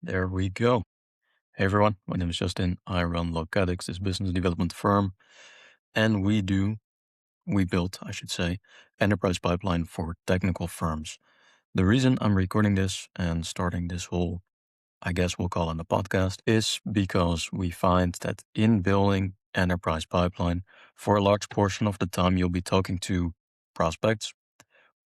There we go. Hey everyone, my name is Justin. I run Locatics, this business development firm, and we built, I should say, enterprise pipeline for technical firms. The reason I'm recording this and starting this whole, I guess we'll call it a podcast, is because we find that in building enterprise pipeline, for a large portion of the time, you'll be talking to prospects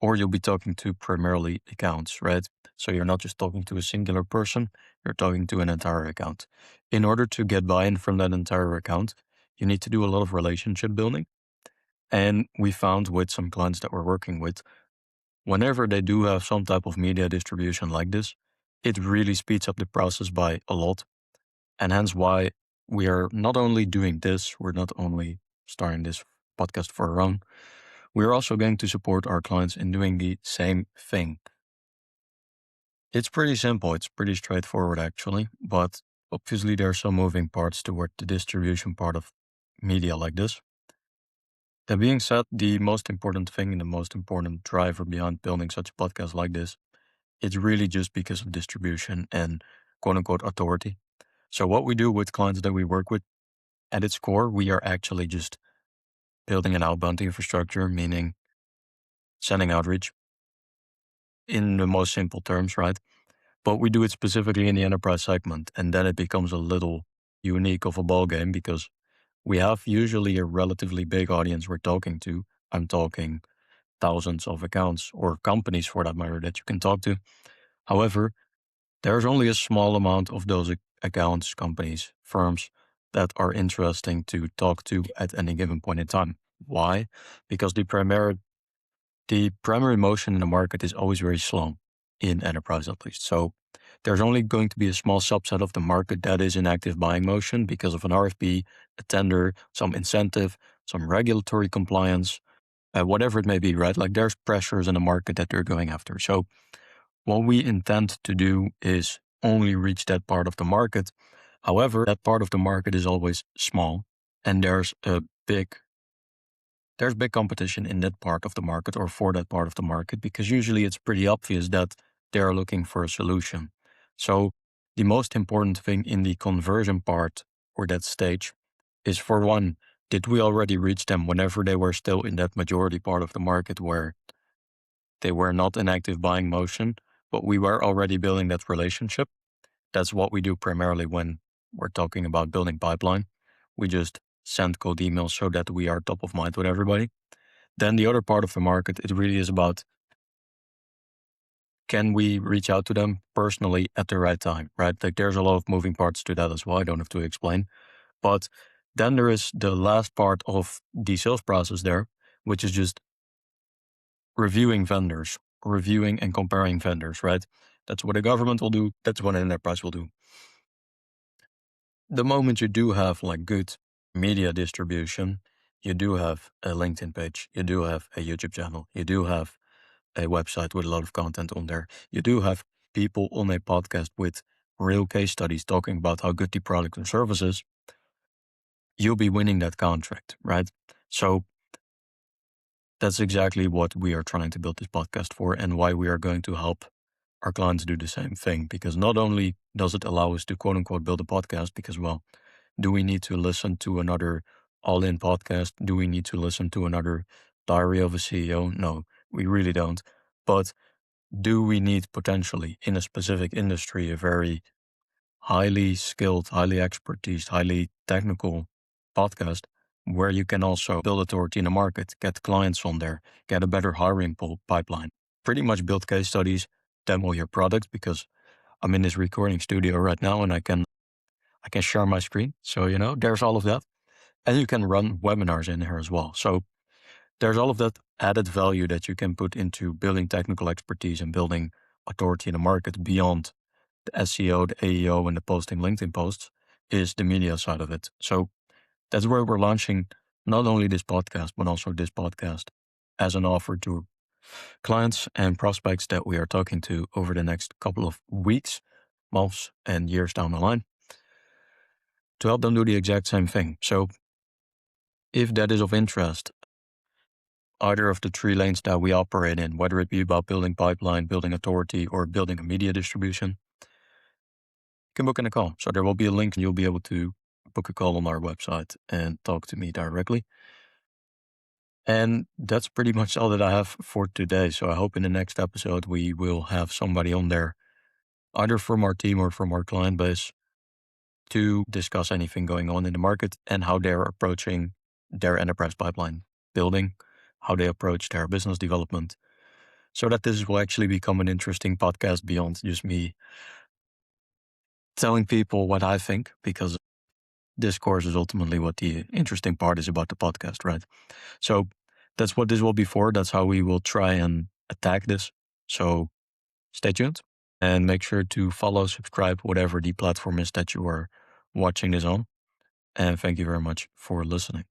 or you'll be talking to primarily accounts, right? So you're not just talking to a singular person, you're talking to an entire account. In order to get buy-in from that entire account, you need to do a lot of relationship building. And we found with some clients that we're working with, whenever they do have some type of media distribution like this, it really speeds up the process by a lot. And hence why we are not only doing this, we're not only starting this podcast for our own, we're also going to support our clients in doing the same thing. It's pretty simple. It's pretty straightforward, actually. But obviously, there are some moving parts toward the distribution part of media like this. That being said, the most important thing and the most important driver behind building such a podcast like this, it's really just because of distribution and quote unquote authority. So, what we do with clients that we work with, at its core, we are actually just building an outbound infrastructure, meaning sending outreach in the most simple terms, right? But we do it specifically in the enterprise segment. And then it becomes a little unique of a ball game because we have usually a relatively big audience we're talking to. I'm talking thousands of accounts or companies for that matter that you can talk to. However, there's only a small amount of those accounts, companies, firms that are interesting to talk to at any given point in time. Why? Because the primary motion in the market is always very slow in enterprise, at least. So there's only going to be a small subset of the market that is in active buying motion because of an RFP, a tender, some incentive, some regulatory compliance, whatever it may be, right? Like there's pressures in the market that they're going after. So what we intend to do is only reach that part of the market. However, that part of the market is always small and there's big competition in that part of the market or for that part of the market because usually it's pretty obvious that they are looking for a solution. So the most important thing in the conversion part or that stage is, for one, did we already reach them whenever they were still in that majority part of the market where they were not in active buying motion, but we were already building that relationship? That's what we do primarily when we're talking about building pipeline. We just send cold emails so that we are top of mind with everybody. Then the other part of the market, it really is about, can we reach out to them personally at the right time, right? Like there's a lot of moving parts to that as well. I don't have to explain. But then there is the last part of the sales process there, which is just reviewing vendors, reviewing and comparing vendors, right? That's what a government will do. That's what an enterprise will do. The moment you do have like good media distribution, you do have a LinkedIn page, you do have a YouTube channel, you do have a website with a lot of content on there. You do have people on a podcast with real case studies talking about how good the product and service is. You'll be winning that contract, right? So that's exactly what we are trying to build this podcast for and why we are going to help our clients do the same thing. Because not only does it allow us to quote unquote build a podcast, because, well, do we need to listen to another all-in podcast? Do we need to listen to another Diary of a CEO? No, we really don't. But do we need potentially in a specific industry a very highly skilled, highly expertise, highly technical podcast where you can also build authority in the market, get clients on there, get a better hiring pipeline, pretty much build case studies, demo your product, because I'm in this recording studio right now and I can share my screen. So, there's all of that. And you can run webinars in here as well. So there's all of that added value that you can put into building technical expertise and building authority in the market beyond the SEO, the AEO, and the posting LinkedIn posts is the media side of it. So that's where we're launching not only this podcast, but also this podcast as an offer to clients and prospects that we are talking to over the next couple of weeks, months, and years down the line to help them do the exact same thing. So if that is of interest, either of the three lanes that we operate in, whether it be about building pipeline, building authority, or building a media distribution, can book in a call. So there will be a link and you'll be able to book a call on our website and talk to me directly. And that's pretty much all that I have for today. So I hope in the next episode we will have somebody on there, either from our team or from our client base, to discuss anything going on in the market and how they're approaching their enterprise pipeline building, how they approach their business development, so that this will actually become an interesting podcast beyond just me telling people what I think, because discourse is ultimately what the interesting part is about the podcast, right? So that's what this will be for. That's how we will try and attack this. So stay tuned and make sure to follow, subscribe, whatever the platform is that you are watching this on. And thank you very much for listening.